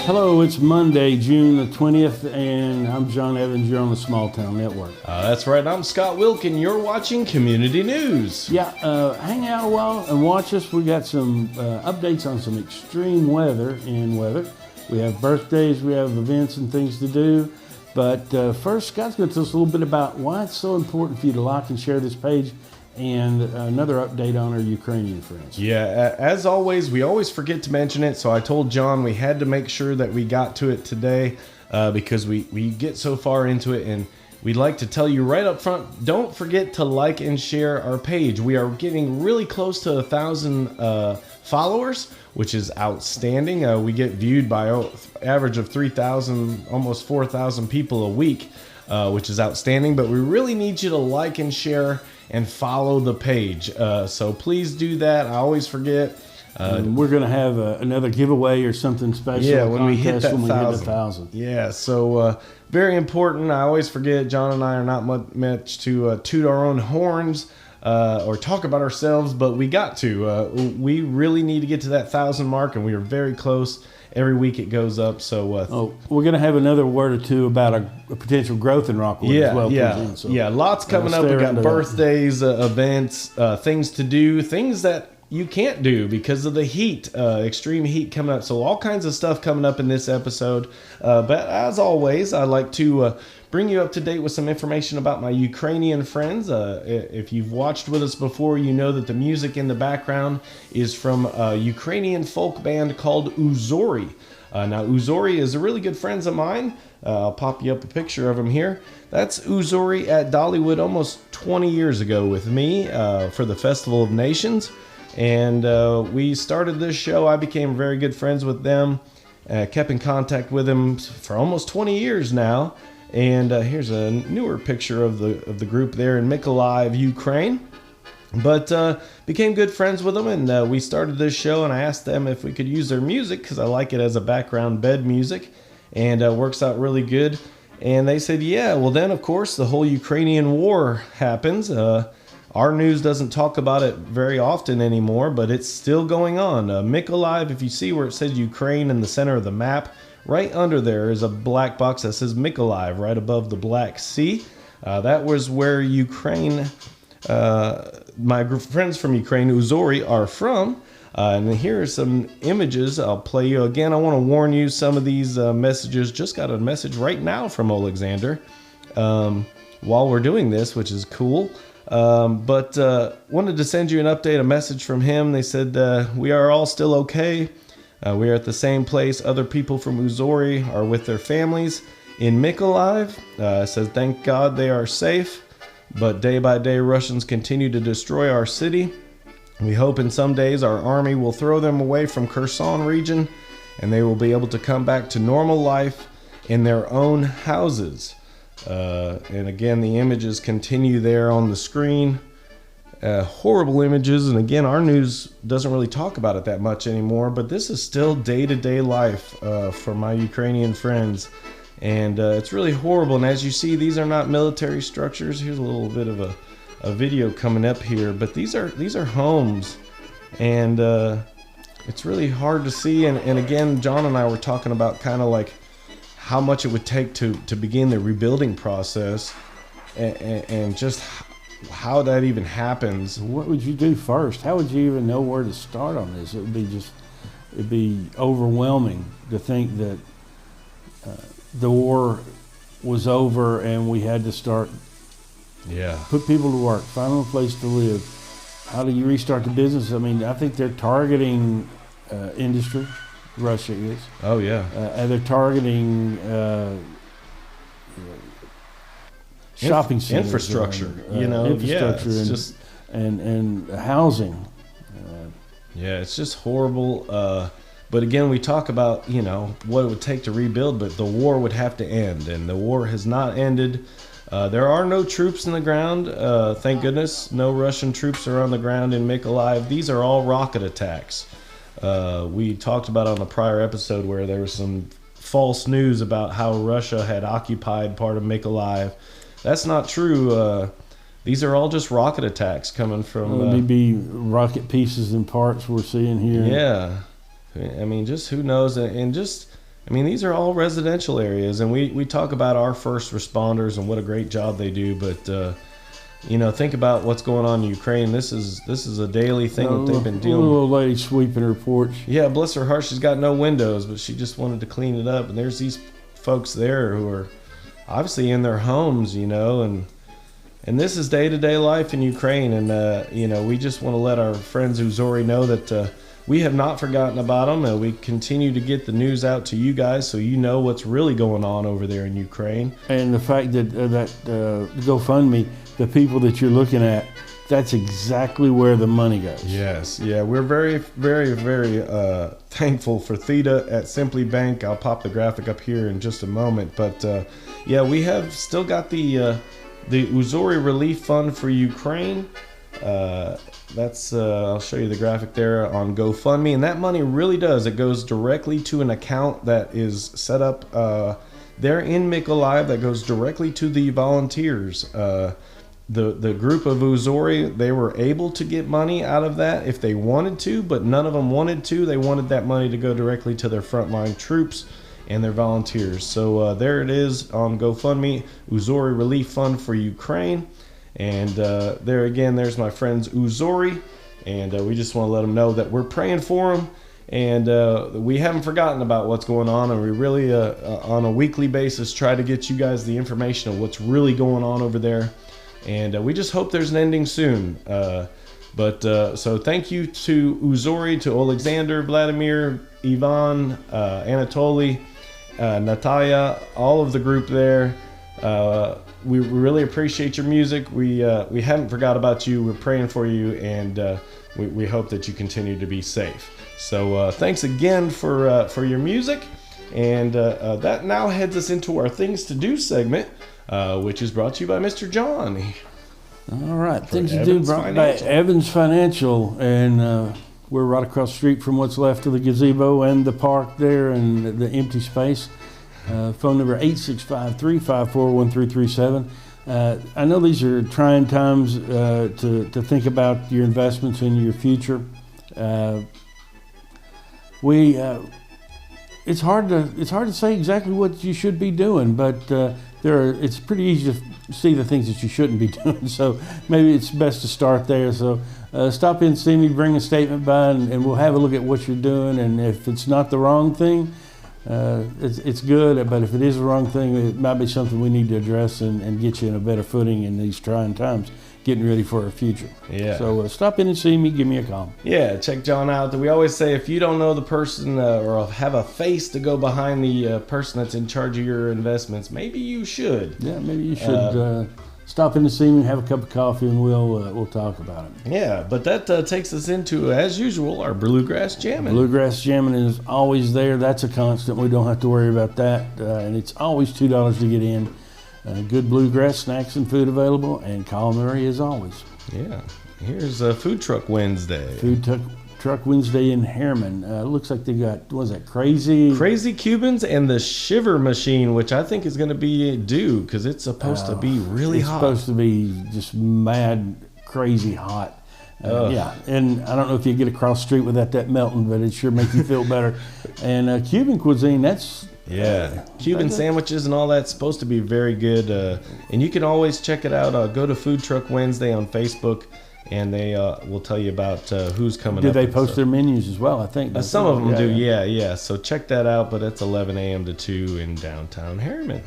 Hello, it's Monday, June the 20th, and I'm John Evans. You're on the Small Town Network. That's right. I'm Scott Wilkin. You're watching Community News. Yeah, hang out a while and watch us. We got some updates on some extreme weather. We have birthdays, we have events and things to do. But first, Scott's going to tell us a little bit about why it's so important for you to like and share this page, and another update on our Ukrainian friends. Yeah, as always, we always forget to mention it. So I told John we had to make sure that we got to it today because we get so far into it, and we'd like to tell you right up front, don't forget to like and share our page. We are getting really close to 1,000 followers, which is outstanding. We get viewed by an average of 3,000, almost 4,000 people a week, which is outstanding. But we really need you to like and share and follow the page. So please do that. I always forget. We're going to have another giveaway or something special. Yeah, when we hit that 1,000. Yeah, so very important. I always forget. John and I are not much to toot our own horns or talk about ourselves, but we got to. We really need to get to that 1,000 mark, and we are very close. Every week it goes up. So we're going to have another word or two about a potential growth in Rockwood as well. Lots coming up. We got birthdays, events, things to do, things that you can't do because of the heat, extreme heat coming up. So all kinds of stuff coming up in this episode. But as always, I like to bring you up to date with some information about my Ukrainian friends. If you've watched with us before, you know that the music in the background is from a Ukrainian folk band called Uzori. Now, Uzori is a really good friends of mine. I'll pop you up a picture of him here. That's Uzori at Dollywood almost 20 years ago with me for the Festival of Nations. And we started this show. I became very good friends with them. Kept in contact with them for almost 20 years now. And here's a newer picture of the group there in Mykolaiv, Ukraine. But became good friends with them, and we started this show, and I asked them if we could use their music because I like it as a background bed music, and works out really good. And they said, yeah. Well, then, of course, the whole Ukrainian war happens. Our news doesn't talk about it very often anymore, but it's still going on. Mykolaiv, if you see where it says Ukraine in the center of the map, right under there is a black box that says Mykolaiv, right above the Black Sea. That was where Ukraine, my friends from Ukraine, Uzori, are from. And here are some images I'll play you. Again, I want to warn you, some of these messages, just got a message right now from Alexander while we're doing this, which is cool. But wanted to send you an update, a message from him. They said, we are all still okay. We are at the same place. Other people from Uzori are with their families in Mykolaiv. Says, thank God they are safe. But day by day, Russians continue to destroy our city. We hope in some days our army will throw them away from Kherson region and they will be able to come back to normal life in their own houses. And again, the images continue there on the screen. Horrible images, and again, our news doesn't really talk about it that much anymore, but this is still day-to-day life for my Ukrainian friends, and it's really horrible. And as you see, these are not military structures. Here's a little bit of a video coming up here, but these are homes, and it's really hard to see. And again, John and I were talking about kind of like how much it would take to begin the rebuilding process, and just how that even happens. What would you do first? How would you even know where to start on this? It'd be overwhelming to think that the war was over and we had to start. Yeah. Put people to work, find them a place to live. How do you restart the business? I mean, I think they're targeting industry. Russia is. Oh yeah. And they're targeting shopping centers, infrastructure, infrastructure, it's and just and housing. Yeah, it's just horrible. But again, we talk about what it would take to rebuild, but the war would have to end, and the war has not ended. There are no troops in the ground. Thank goodness, no Russian troops are on the ground in Mykolaiv. These are all rocket attacks. We talked about on a prior episode where there was some false news about how Russia had occupied part of Mykolaiv. That's not true. These are all just rocket attacks coming from... maybe rocket pieces and parts we're seeing here. Yeah. I mean, just who knows? And I mean, these are all residential areas, and we talk about our first responders and what a great job they do, but think about what's going on in Ukraine. This is a daily thing that they've been dealing with. A little lady sweeping her porch. Yeah, bless her heart, she's got no windows, but she just wanted to clean it up. And there's these folks there who are obviously in their homes, and this is day-to-day life in Ukraine. And, we just want to let our friends Uzori know that we have not forgotten about them. And we continue to get the news out to you guys so you know what's really going on over there in Ukraine. And the fact that GoFundMe, the people that you're looking at, that's exactly where the money goes. Yes. Yeah, we're very, very, very thankful for Theta at Simply Bank. I'll pop the graphic up here in just a moment. But, we have still got the Uzori Relief Fund for Ukraine. I'll show you the graphic there on GoFundMe. And that money really it goes directly to an account that is set up there in Mykolaiv that goes directly to the volunteers. The group of Uzori, they were able to get money out of that if they wanted to, but none of them wanted to. They wanted that money to go directly to their frontline troops and their volunteers. So there it is on GoFundMe, Uzori Relief Fund for Ukraine. And there again, there's my friends Uzori. And we just want to let them know that we're praying for them. And we haven't forgotten about what's going on. And we really, on a weekly basis, try to get you guys the information of what's really going on over there. And we just hope there's an ending soon. So thank you to Uzori, to Alexander, Vladimir, Ivan, Anatoly, Natalia, all of the group there. We really appreciate your music. We haven't forgot about you. We're praying for you, and we hope that you continue to be safe. So thanks again for your music. And that now heads us into our Things to Do segment, which is brought to you by Mr. John. All right, Things to Do brought by Evans Financial, and we're right across the street from what's left of the gazebo and the park there and the empty space. Phone number 865-354-1337. I know these are trying times to think about your investments in your future. It's hard to say exactly what you should be doing, but it's pretty easy to see the things that you shouldn't be doing. So maybe it's best to start there. So stop in, see me, bring a statement by, and we'll have a look at what you're doing. And if it's not the wrong thing, it's good. But if it is the wrong thing, it might be something we need to address and get you in a better footing in these trying times, getting ready for our future. Yeah. So stop in and see me. Give me a call. Yeah, check John out. We always say if you don't know the person or have a face to go behind the person that's in charge of your investments, maybe you should. Yeah, maybe you should stop in to see me, have a cup of coffee, and we'll talk about it. Yeah, but that takes us into, as usual, our bluegrass jamming. Bluegrass jamming is always there. That's a constant. We don't have to worry about that, and it's always $2 to get in. Good bluegrass snacks and food available, and call Murray as always. Yeah. Here's Food Truck Wednesday. Food Truck Wednesday in Harriman. Looks like they got, what was that, Crazy Cubans and the Shiver Machine, which I think is going to be due because it's supposed to be really hot. It's supposed to be just mad, crazy hot. Yeah, and I don't know if you get across the street without that melting, but it sure makes you feel better. And Cuban cuisine, that's... Cuban sandwiches and all that's supposed to be very good. And you can always check it out. Go to Food Truck Wednesday on Facebook, and they will tell you about who's coming up. Do they post their menus as well, I think? Some of them do, yeah. So check that out, but it's 11 a.m. to 2 in downtown Harriman.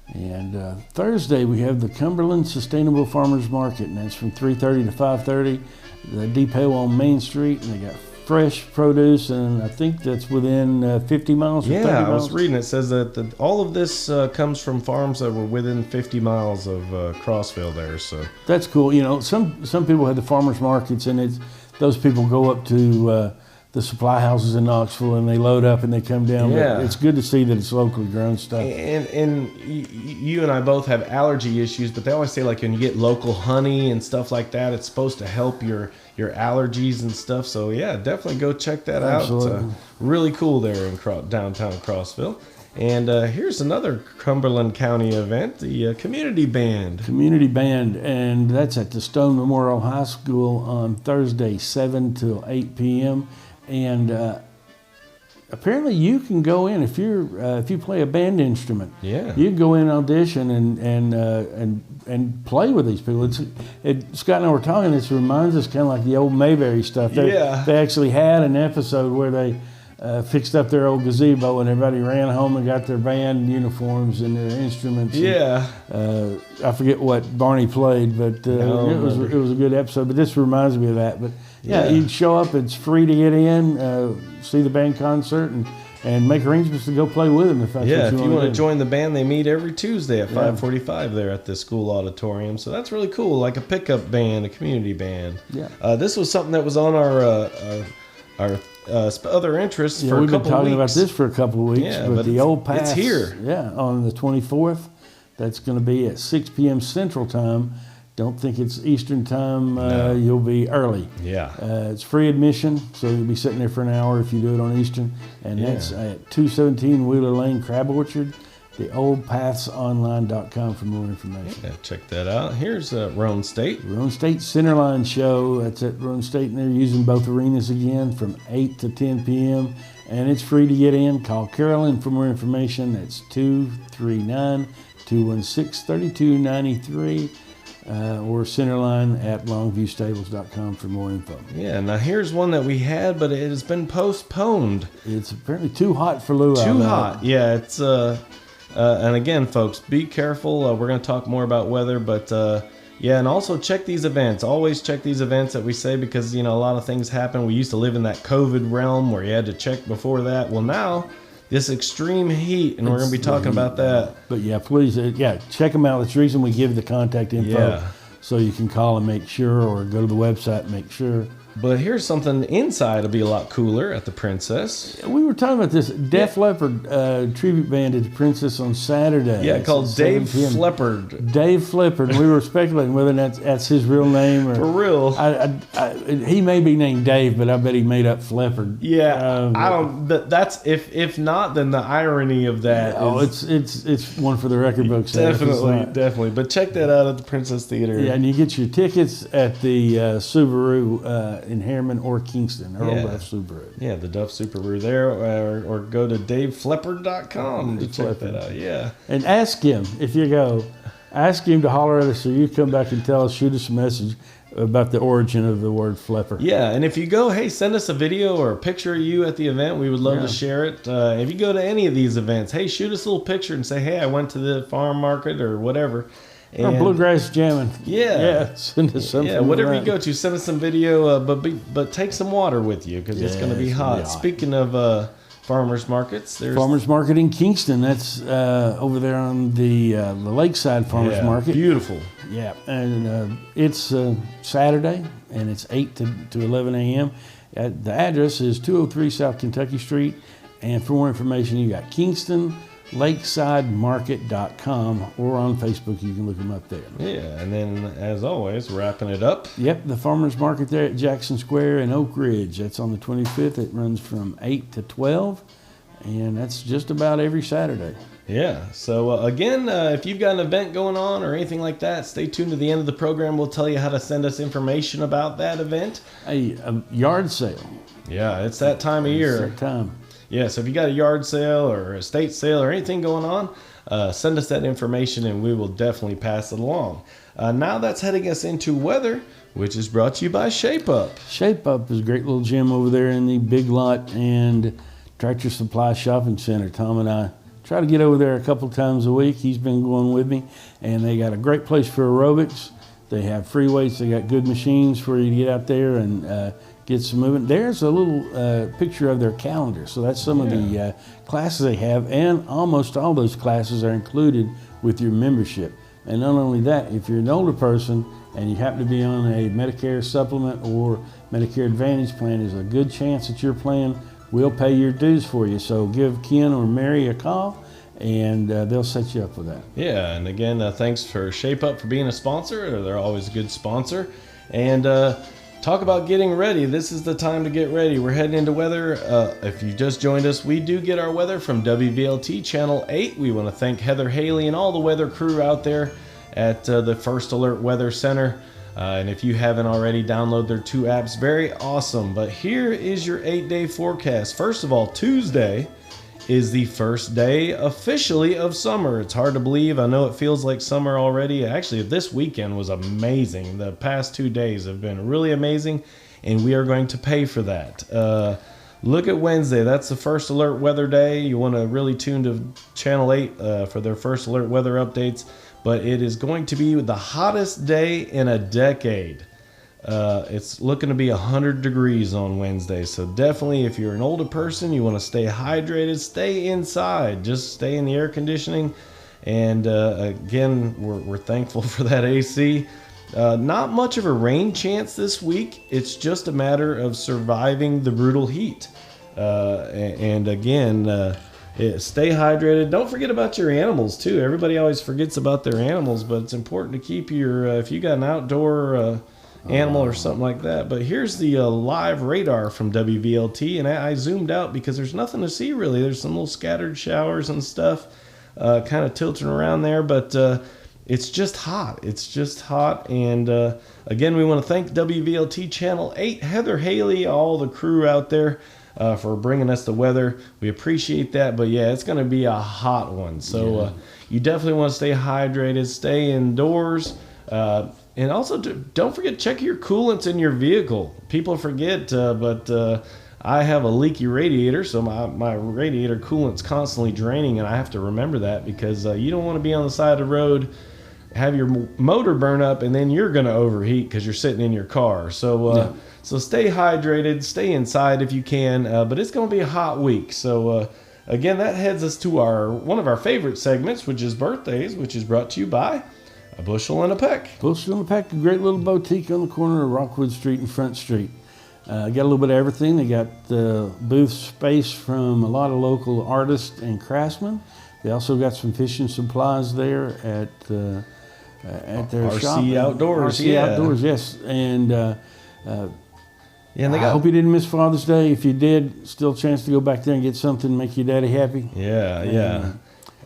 And Thursday, we have the Cumberland Sustainable Farmers Market, and that's from 3:30 to 5:30. The depot on Main Street, and they got fresh produce, and I think that's within 50 miles or 30 miles. Yeah, I was reading. It says that all of this comes from farms that were within 50 miles of Crossville there. So that's cool. Some people have the farmers markets, and those people go up to the supply houses in Knoxville, and they load up and they come down. Yeah. But it's good to see that it's locally grown stuff. And you and I both have allergy issues, but they always say like when you get local honey and stuff like that, it's supposed to help your allergies and stuff. So yeah, definitely go check that out. It's really cool there in downtown Crossville. And here's another Cumberland County event, the Community Band. Community Band, and that's at the Stone Memorial High School on Thursday, 7 till 8 p.m. And apparently you can go in if you play a band instrument. Yeah. You can go in, audition, and play with these people. Scott and I were talking. This reminds us kind of like the old Mayberry stuff. They actually had an episode where they fixed up their old gazebo and everybody ran home and got their band uniforms and their instruments. Yeah. And, I forget what Barney played, but it was a good episode. But this reminds me of that. But yeah, you can show up. It's free to get in, see the band concert, and make arrangements to go play with them if that's what you want to join the band. They meet every Tuesday at 5:45 there at the school auditorium. So that's really cool, like a pickup band, a community band. Yeah. This was something that was on our other interests for a couple of weeks. We've been talking about this for a couple of weeks. Yeah, but the old pass, it's here. Yeah, on the 24th. That's going to be at 6 p.m. Central Time. Don't think it's Eastern Time. No. You'll be early. Yeah. It's free admission, so you'll be sitting there for an hour if you do it on Eastern. And that's at 217 Wheeler Lane, Crab Orchard. TheOldPathsOnline.com for more information. Yeah, check that out. Here's Roan State. Roan State Centerline Show. That's at Roan State, and they're using both arenas again from 8 to 10 p.m. And it's free to get in. Call Carolyn for more information. That's 239-216-3293. Or Centerline at LongviewStables.com for more info. Yeah, now here's one that we had, but it has been postponed. It's apparently too hot for luau. Too hot. Yeah, it's and again, folks, be careful. We're going to talk more about weather, but and also check these events. Always check these events that we say, because a lot of things happen. We used to live in that COVID realm where you had to check before that. Well, now this extreme heat, and we're going to be talking about that. But yeah, please, check them out. That's the reason we give the contact info, so you can call and make sure, or go to the website and make sure. But here's something inside will be a lot cooler at the Princess. We were talking about this Def Leppard tribute band at the Princess on Saturday. Yeah, called Dave Fleppard. Dave Fleppard. We were speculating whether that's his real name or for real. He may be named Dave, but I bet he made up Fleppard. Yeah, I don't. That's if not, then the irony of that. It's one for the record books. Definitely. But check that out at the Princess Theater. Yeah, and you get your tickets at the Subaru. In Harriman or Kingston, Earl Duff Subaru. Yeah, the Duff Subaru there, or go to DaveFleppard.com to check that out. Yeah, and ask him if you go. Ask him to holler at us, so you come back and tell us. Shoot us a message about the origin of the word Flepper. Yeah, and if you go, hey, send us a video or a picture of you at the event. We would love to share it. If you go to any of these events, hey, shoot us a little picture and say, hey, I went to the farm market or whatever. And bluegrass jamming. Yeah. Send us something. Yeah, whatever you go to, send us some video, but take some water with you, because it's going to be hot. Speaking of farmers markets, there's Farmers Market in Kingston. That's over there on the Lakeside Farmers Market. Beautiful. Yeah, and it's Saturday, and it's 8 to 11 a.m. The address is 203 South Kentucky Street, and for more information, you got Kingston lakesidemarket.com, or on Facebook. You can look them up there. Yeah, and then as always, wrapping it up. Yep, the farmers market there at Jackson Square in Oak Ridge. That's on the 25th. It runs from 8 to 12, and that's just about every Saturday. Yeah, so again, if you've got an event going on or anything like that, stay tuned to the end of the program. We'll tell you how to send us information about that event. A yard sale. Yeah, it's that time of year. It's that time. Yeah, so if you got a yard sale or a estate sale or anything going on, send us that information and we will definitely pass it along. Now that's heading us into weather, which is brought to you by Shape Up. Shape Up is a great little gym over there in the Big Lot and Tractor Supply Shopping Center. Tom and I try to get over there a couple times a week. He's been going with me, and they got a great place for aerobics. They have free weights. They got good machines for you to get out there and get some movement. There's a little picture of their calendar. So that's some of the classes they have, and almost all those classes are included with your membership. And not only that, if you're an older person and you happen to be on a Medicare supplement or Medicare Advantage plan, there's a good chance that your plan will pay your dues for you. So give Ken or Mary a call, and they'll set you up with that. Yeah, and again, thanks for Shape Up for being a sponsor. They're always a good sponsor. And talk about getting ready. This is the time to get ready. We're heading into weather. If you just joined us, we do get our weather from WVLT Channel 8. We want to thank Heather Haley and all the weather crew out there at the First Alert Weather Center. And if you haven't already, download their 2 apps. Very awesome. But here is your 8-day forecast. First of all, Tuesday is the first day officially of summer. It's hard to believe. I know it feels like summer already. Actually, this weekend was amazing. The past 2 days have been really amazing, and we are going to pay for that. Look at Wednesday. That's the first alert weather day. You want to really tune to Channel 8 for their first alert weather updates. But it is going to be the hottest day in a decade. It's looking to be 100 degrees on Wednesday. So definitely, if you're an older person, you want to stay hydrated, stay inside. Just stay in the air conditioning. And again, we're thankful for that AC. Not much of a rain chance this week. It's just a matter of surviving the brutal heat. And again, stay hydrated. Don't forget about your animals too. Everybody always forgets about their animals, but it's important to keep your if you got an outdoor animal or something like that. But here's the live radar from WVLT, and I zoomed out because there's nothing to see really. There's some little scattered showers and stuff kind of tilting around there, but it's just hot. It's just hot. And again, we want to thank WVLT Channel 8, Heather Haley, all the crew out there for bringing us the weather. We appreciate that. But yeah, it's going to be a hot one. So you definitely want to stay hydrated, stay indoors. And also, don't forget to check your coolants in your vehicle. People forget, but I have a leaky radiator, so my radiator coolant's constantly draining, and I have to remember that because you don't want to be on the side of the road, have your motor burn up, and then you're going to overheat because you're sitting in your car. So so stay hydrated, stay inside if you can, but it's going to be a hot week. So again, that heads us to one of our favorite segments, which is birthdays, which is brought to you by A Bushel and a Peck. Bushel and a Peck, a great little boutique on the corner of Rockwood Street and Front Street. Got a little bit of everything. They got booth space from a lot of local artists and craftsmen. They also got some fishing supplies there at their shop. RC Outdoors, RC Outdoors, yes. And I hope you didn't miss Father's Day. If you did, still a chance to go back there and get something, make your daddy happy. Yeah.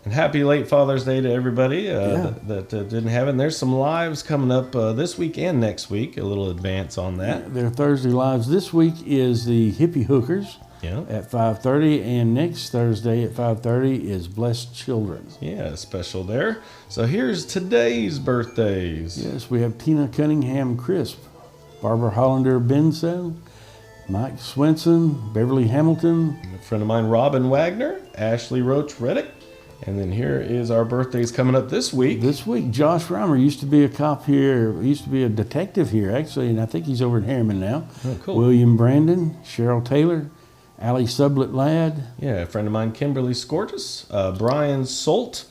And happy late Father's Day to everybody that didn't have it. And there's some lives coming up this week and next week, a little advance on that. Yeah, their Thursday lives. This week is the Hippie Hookers at 5:30, and next Thursday at 5:30 is Blessed Children. Yeah, special there. So here's today's birthdays. Yes, we have Tina Cunningham Crisp, Barbara Hollander Benson, Mike Swenson, Beverly Hamilton. A friend of mine, Robin Wagner, Ashley Roach Reddick. And then here is our birthdays coming up this week. This week, Josh Reimer used to be a cop here. He used to be a detective here, actually, and I think he's over in Harriman now. Oh, cool. William Brandon, Cheryl Taylor, Allie Sublett Ladd. Yeah, a friend of mine, Kimberly Scortis, Brian Solt,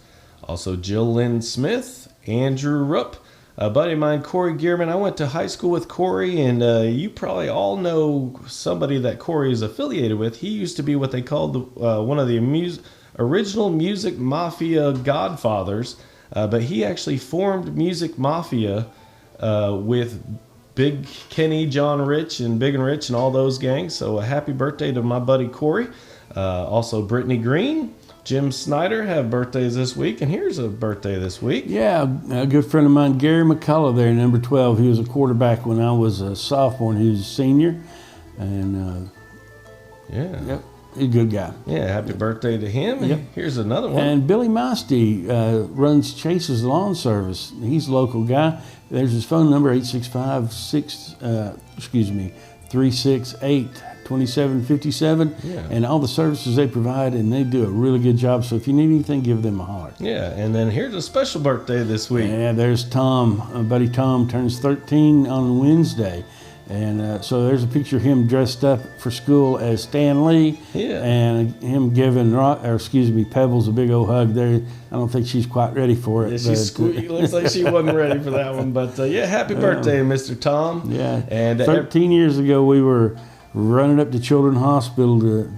also Jill Lynn Smith, Andrew Rupp, a buddy of mine, Corey Gearman. I went to high school with Corey, and you probably all know somebody that Corey is affiliated with. He used to be what they called one of the original Music Mafia godfathers, but he actually formed Music Mafia with Big Kenny, John Rich, and Big and Rich, and all those gangs. So a happy birthday to my buddy Corey. Also Brittany Green, Jim Snyder have birthdays this week, and here's a birthday this week. Yeah, a good friend of mine, Gary McCullough there, number 12. He was a quarterback when I was a sophomore, and he was a senior. And yep. He's a good guy. Yeah, happy birthday to him. Yep. Here's another one. And Billy Mosty runs Chase's Lawn Service. He's a local guy. There's his phone number, 865-368-2757. Yeah. And all the services they provide, and they do a really good job. So if you need anything, give them a holler. Yeah, and then here's a special birthday this week. Yeah, there's Tom. Buddy Tom turns 13 on Wednesday. And so there's a picture of him dressed up for school as Stan Lee, and him giving Pebbles a big old hug there. I don't think she's quite ready for it. Yeah, looks like she wasn't ready for that one. But happy birthday, Mr. Tom. Yeah, and 13 years ago we were running up to Children's Hospital to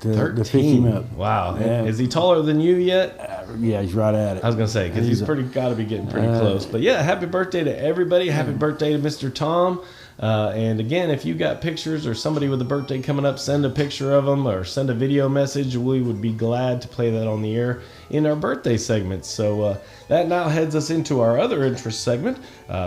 pick him up. Wow, is he taller than you yet? Yeah, he's right at it. I was gonna say because he's got to be getting pretty close. But yeah, happy birthday to everybody. Happy birthday to Mr. Tom. And again, if you got pictures or somebody with a birthday coming up, send a picture of them or send a video message. We would be glad to play that on the air in our birthday segments. So that now heads us into our other interest segment,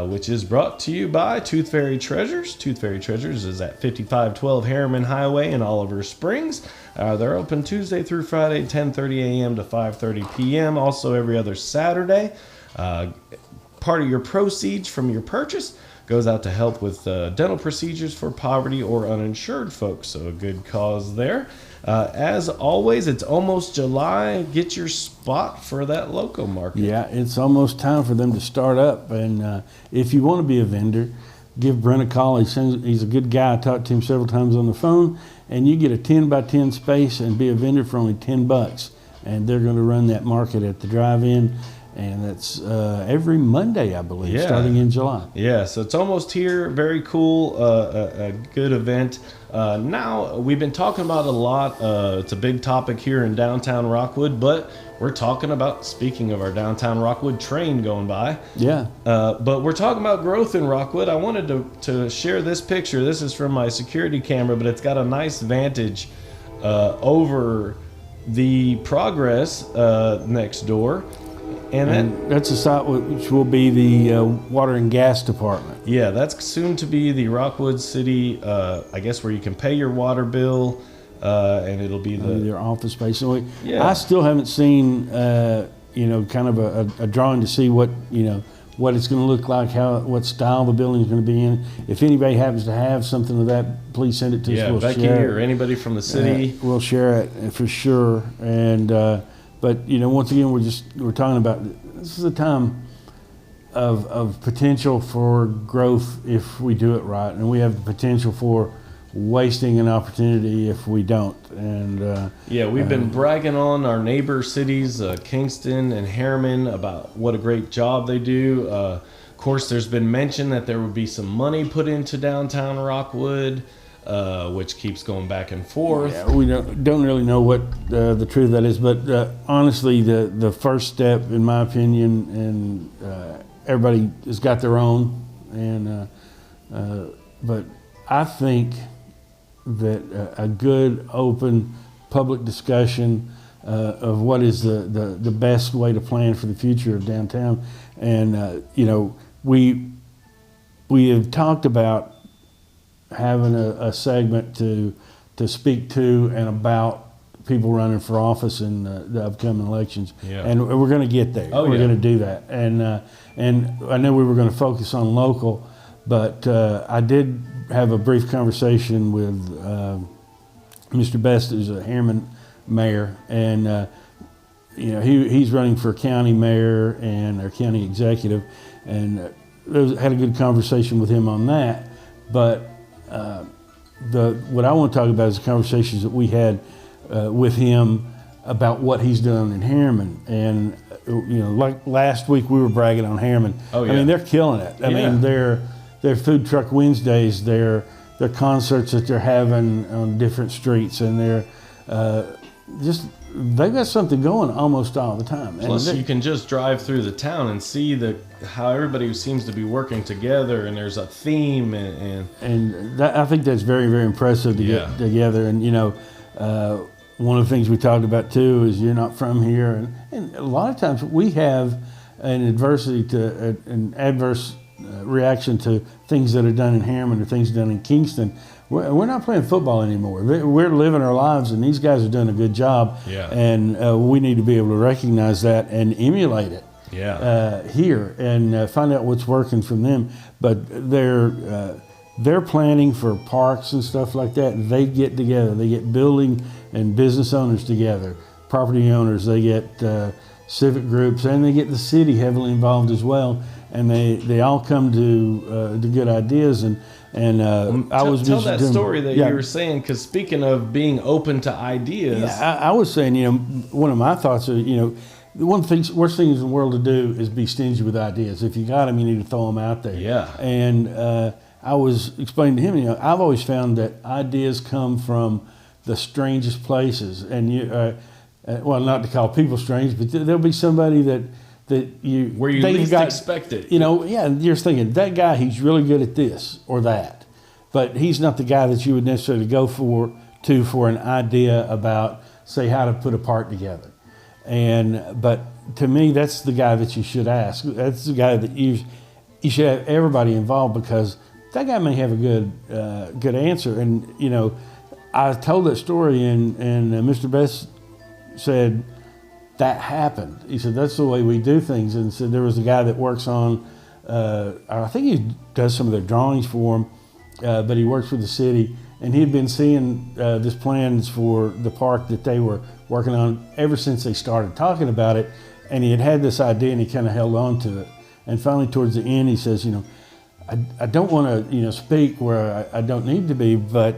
which is brought to you by Tooth Fairy Treasures. Tooth Fairy Treasures is at 5512 Harriman Highway in Oliver Springs. They're open Tuesday through Friday, 10:30 a.m. to 5:30 p.m. Also every other Saturday. Part of your proceeds from your purchase goes out to help with dental procedures for poverty or uninsured folks. So a good cause there. As always, it's almost July. Get your spot for that local market. Yeah, it's almost time for them to start up. And if you want to be a vendor, give Brent a call. He's a good guy. I talked to him several times on the phone. And you get a 10 by 10 space and be a vendor for only $10. And they're going to run that market at the drive-in. And that's every Monday, I believe, starting in July. Yeah, so it's almost here. Very cool, a good event. Now, we've been talking about a lot. It's a big topic here in downtown Rockwood, but we're talking about, speaking of our downtown Rockwood train going by. Yeah. But we're talking about growth in Rockwood. I wanted to share this picture. This is from my security camera, but it's got a nice vantage over the progress next door. And that's a site which will be the water and gas department. Yeah, that's soon to be the Rockwood City, I guess, where you can pay your water bill, and it'll be their office space. So I still haven't seen, kind of a drawing to see what it's going to look like, what style the building is going to be in. If anybody happens to have something of that, please send it to us. Yeah, we'll Becky share or anybody from the city. We'll share it for sure. And but once again, we're talking about this is a time of potential for growth if we do it right, and we have the potential for wasting an opportunity if we don't. And we've been bragging on our neighbor cities, Kingston and Harriman, about what a great job they do. Of course, there's been mention that there would be some money put into downtown Rockwood, which keeps going back and forth. Yeah, we don't really know what the truth of that is, but honestly, the first step, in my opinion, and everybody has got their own, and but I think that a good, open, public discussion of what is the best way to plan for the future of downtown, and we have talked about having a segment to speak to and about people running for office in the upcoming elections. Yeah. And we're going to get there. We're going to do that. And I know we were going to focus on local, but I did have a brief conversation with Mr. Best, who's a Harriman mayor, and he's running for county mayor and our county executive, and had a good conversation with him on that. But what I want to talk about is the conversations that we had with him about what he's done in Harriman. And like last week we were bragging on Harriman. Oh, yeah. I mean, they're killing it. I mean, their food truck Wednesdays, their concerts that they're having on different streets, and they've got something going almost all the time. Plus, you can just drive through the town and see how everybody seems to be working together, and there's a theme, and I think that's very, very impressive to get together. And one of the things we talked about too is you're not from here, and a lot of times we have an adverse reaction to things that are done in Harriman or things done in Kingston. We're not playing football anymore. We're living our lives, and these guys are doing a good job. Yeah. And we need to be able to recognize that and emulate it. Yeah. Here and find out what's working from them. But they're planning for parks and stuff like that. They get together. They get building and business owners together, property owners. They get civic groups, and they get the city heavily involved as well. And they all come to good ideas. And I was tell that story that you were saying, because speaking of being open to ideas, I was saying, one of my thoughts are, one of the worst things in the world to do is be stingy with ideas. If you got them, you need to throw them out there. Yeah. And I was explaining to him, I've always found that ideas come from the strangest places, and well, not to call people strange, but there'll be somebody that that you where you least expect it. You know, yeah, and you're thinking that guy, he's really good at this or that, but he's not the guy that you would necessarily go for an idea about, say, how to put a park together. But to me, that's the guy that you should ask. That's the guy that you should have everybody involved, because that guy may have a good answer. And you know, I told that story, and Mr. Best said that happened. He said that's the way we do things, and said there was a guy that works on. I think he does some of their drawings for him, but he works for the city. And he had been seeing this plans for the park that they were working on ever since they started talking about it. And he had this idea, and he kind of held on to it. And finally, towards the end, he says, you know, I don't want to, speak where I don't need to be, but,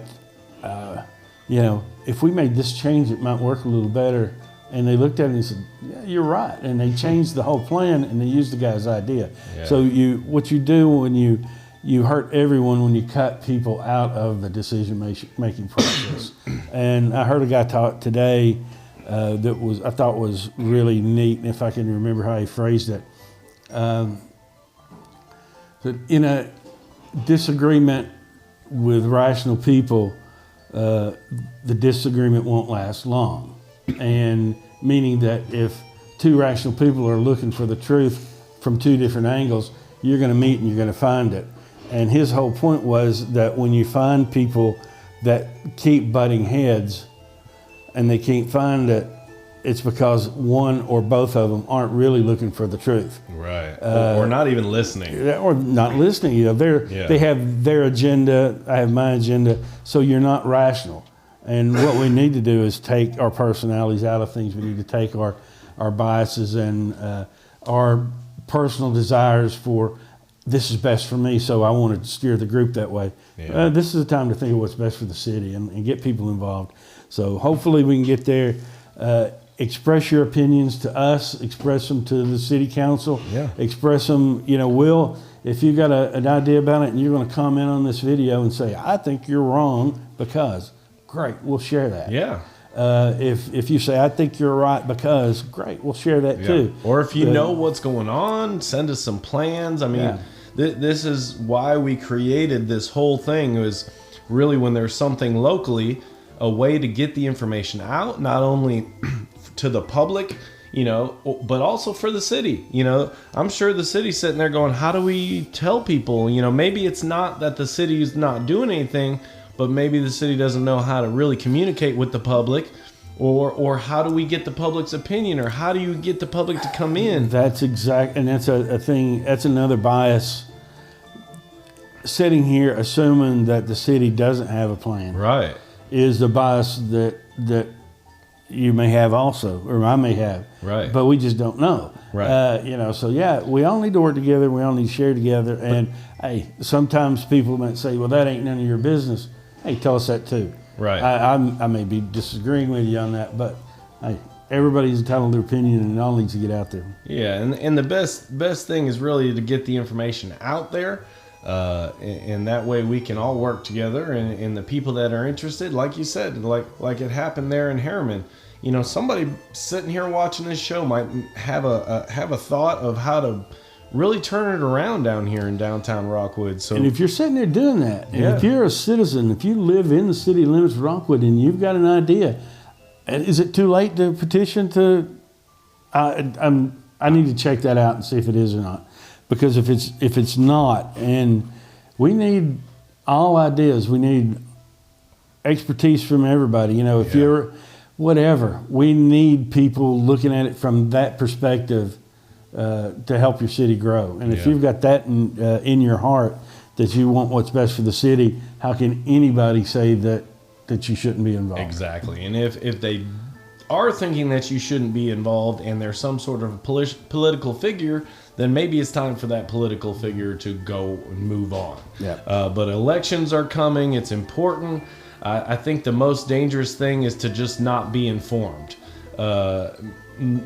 if we made this change, it might work a little better. And they looked at it and said, yeah, you're right. And they changed the whole plan, and they used the guy's idea. Yeah. So what you do when you hurt everyone when you cut people out of the decision-making process. And I heard a guy talk today that I thought was really neat, if I can remember how he phrased it. That in a disagreement with rational people, the disagreement won't last long. And meaning that if two rational people are looking for the truth from two different angles, you're going to meet and you're going to find it. And his whole point was that when you find people that keep butting heads and they can't find it, it's because one or both of them aren't really looking for the truth. Right. Or not even listening. Or not listening. They have their agenda, I have my agenda, so you're not rational. And what we need to do is take our personalities out of things. We need to take our biases and our personal desires for, this is best for me, so I want to steer the group that way. Yeah. This is the time to think of what's best for the city and get people involved. So hopefully we can get there. Express your opinions to us. Express them to the city council. Yeah. Express them, Will, if you got an idea about it and you're going to comment on this video and say, I think you're wrong because, great, we'll share that. Yeah. If you say, I think you're right because, great, we'll share that too. Or if you know what's going on, send us some plans. I mean, this is why we created this whole thing, was really when there's something locally, a way to get the information out, not only to the public, but also for the city. I'm sure the city's sitting there going, how do we tell people? Maybe it's not that the city is not doing anything, but maybe the city doesn't know how to really communicate with the public, or how do we get the public's opinion, or how do you get the public to come in? That's exact, and that's a thing. That's another bias. Sitting here assuming that the city doesn't have a plan, right, is the bias that you may have also, or I may have, right. But we just don't know, right? So we all need to work together. We all need to share together. And hey, sometimes people might say, "Well, that ain't none of your business." Hey, tell us that too. Right. I may be disagreeing with you on that, but hey, everybody's entitled to their opinion, and it all needs to get out there. Yeah, and the best thing is really to get the information out there, and that way we can all work together. And the people that are interested, like you said, like it happened there in Harriman. Somebody sitting here watching this show might have a thought of how to really turn it around down here in downtown Rockwood. So, and if you're sitting there doing that, and if you're a citizen, if you live in the city limits of Rockwood and you've got an idea, is it too late to petition to? I need to check that out and see if it is or not, because if it's not, and we need all ideas, we need expertise from everybody. If you're whatever, we need people looking at it from that perspective. To help your city grow. And if you've got that in your heart, that you want what's best for the city, how can anybody say that you shouldn't be involved? Exactly. And if they are thinking that you shouldn't be involved and there's some sort of political figure, then maybe it's time for that political figure to go and move on. Yeah. But elections are coming. It's important. I think the most dangerous thing is to just not be informed.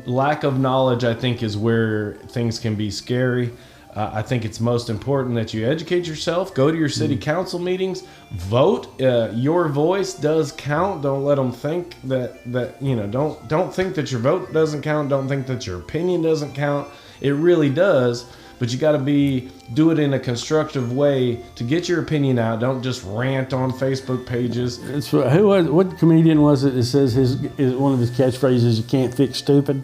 Lack of knowledge, I think, is where things can be scary. I think it's most important that you educate yourself, go to your city council meetings, vote. Your voice does count. Don't let them think that don't think that your vote doesn't count. Don't think that your opinion doesn't count. It really does. But you got to do it in a constructive way to get your opinion out. Don't just rant on Facebook pages. It's what comedian was it that says one of his catchphrases, "You can't fix stupid"?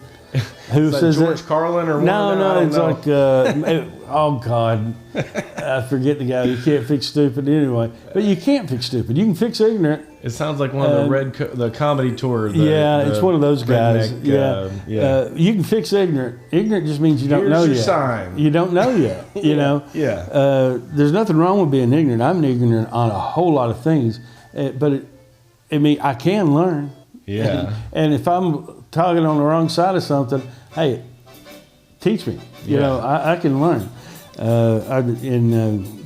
Who says George that? Carlin or No, it's like oh God, I forget the guy. You can't fix stupid anyway, but you can't fix stupid. You can fix ignorant. It sounds like one of the comedy tour. It's one of those guys. You can fix ignorant. Ignorant just means you don't know yet. Sign. You don't know yet. You know. Yeah. There's nothing wrong with being ignorant. I'm ignorant on a whole lot of things, but I can learn. Yeah. And if I'm talking on the wrong side of something, hey, teach me. You know, I can learn.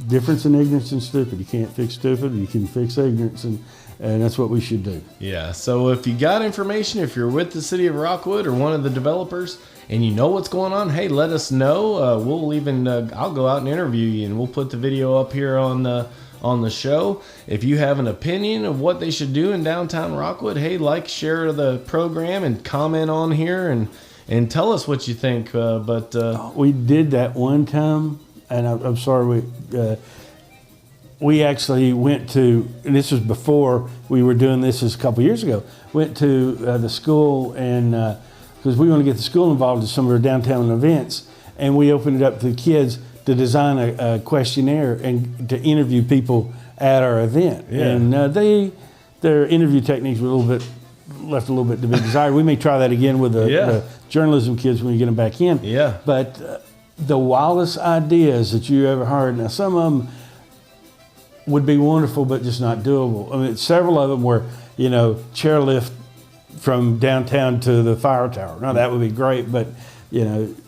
Difference in ignorance and stupid. You can't fix stupid. You can fix ignorance, and that's what we should do. Yeah. So if you got information, if you're with the city of Rockwood or one of the developers, and you know what's going on, hey, let us know. We'll even I'll go out and interview you, and we'll put the video up here on the show. If you have an opinion of what they should do in downtown Rockwood, hey, share the program and comment on here and tell us what you think. We did that one time, and I'm sorry, we actually went to, and this was before we were doing this a couple years ago, went to the school, and because we want to get the school involved in some of our downtown events, and we opened it up to the kids to design a questionnaire and to interview people at our event. Yeah. And their interview techniques were left a little bit to be desired. We may try that again with the journalism kids when we get them back in. Yeah. But the wildest ideas that you ever heard, now some of them would be wonderful but just not doable. I mean, several of them were, chairlift from downtown to the fire tower. Now that would be great, but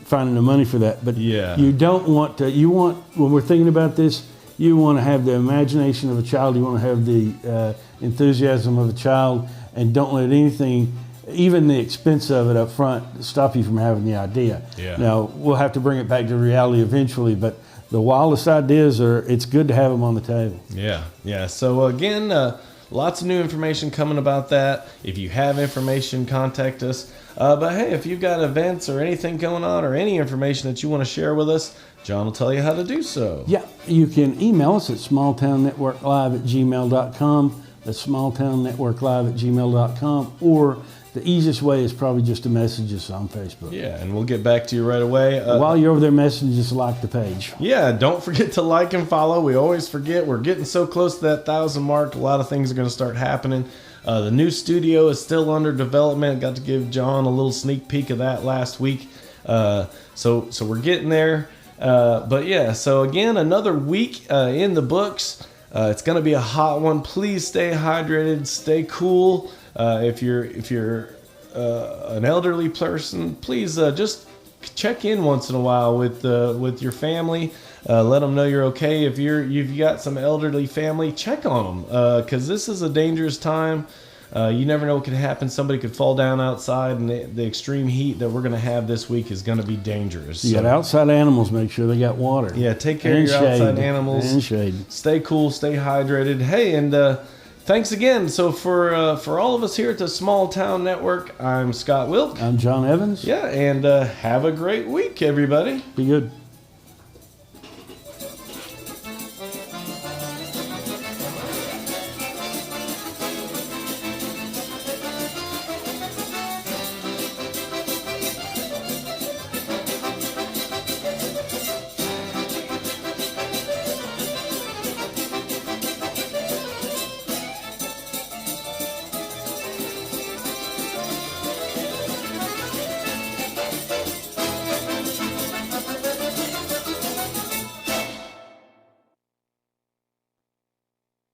finding the money for that. But you don't want to, when we're thinking about this, you want to have the imagination of a child, you want to have the enthusiasm of a child, and don't let anything, even the expense of it up front, stop you from having the idea. Yeah. Now, we'll have to bring it back to reality eventually, but the wildest ideas it's good to have them on the table. Yeah. So again, lots of new information coming about that. If you have information, contact us. But hey, if you've got events or anything going on or any information that you want to share with us, John will tell you how to do so. Yeah, you can email us at smalltownnetworklive@gmail.com. That's smalltownnetworklive@gmail.com. Or the easiest way is probably just to message us on Facebook. Yeah, and we'll get back to you right away. While you're over there messaging, just like the page. Yeah, don't forget to like and follow. We always forget. We're getting so close to that 1,000 mark. A lot of things are going to start happening. The new studio is still under development. Got to give John a little sneak peek of that last week. So we're getting there. But yeah, so again, another week in the books. It's going to be a hot one. Please stay hydrated, stay cool. If you're an elderly person, please just check in once in a while with your family. Let them know you're okay. If you've got some elderly family, check on them because this is a dangerous time. You never know what could happen. Somebody could fall down outside, and the extreme heat that we're going to have this week is going to be dangerous. You got outside animals, make sure they got water. Yeah, take care of your outside animals. And shade. Stay cool, stay hydrated. Hey, and thanks again. So for all of us here at the Small Town Network, I'm Scott Wilk. I'm John Evans. Yeah, and have a great week, everybody. Be good.